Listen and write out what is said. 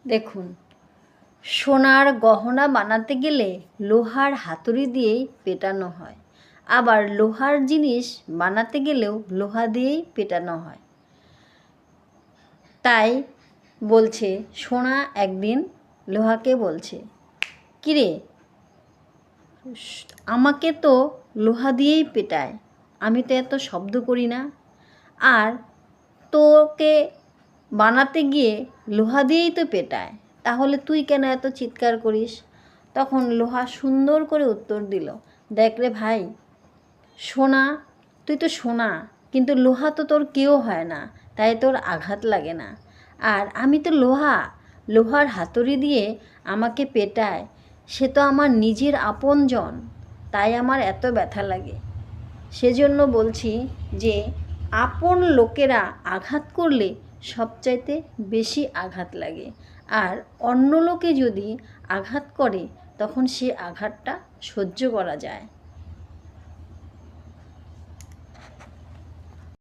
দেখুন, সোনার গহনা বানাতে গেলে লোহার হাতুড়ি দিয়েই পেটানো হয়, আবার লোহার জিনিস বানাতে গেলেও লোহা দিয়েই পেটানো হয়। তাই বলছে, সোনা একদিন লোহাকে বলছে, কিরে, আমাকে তো লোহা দিয়েই পেটায়, আমি তো এত শব্দ করি না, আর তোকে বানাতে গিয়ে লোহা দিয়েই তো পেটায়, তাহলে তুই কেন এত চিৎকার করিস? তখন লোহা সুন্দর করে উত্তর দিল, দেখ রে ভাই, সোনা, তুই তো সোনা, কিন্তু লোহা তো তোর কেউ হয় না, তাই তোর আঘাত লাগে না। আর আমি তো লোহা, লোহার হাতুড়ি দিয়ে আমাকে পেটায়, সে তো আমার নিজের আপনজন, তাই আমার এত ব্যথা লাগে। সেজন্য বলছি যে আপন লোকেরা আঘাত করলে সবচাইতে বেশি আঘাত লাগে, আর অন্য লোকে যদি আঘাত করে তখন সে আঘাতটা সহ্য করা যায়।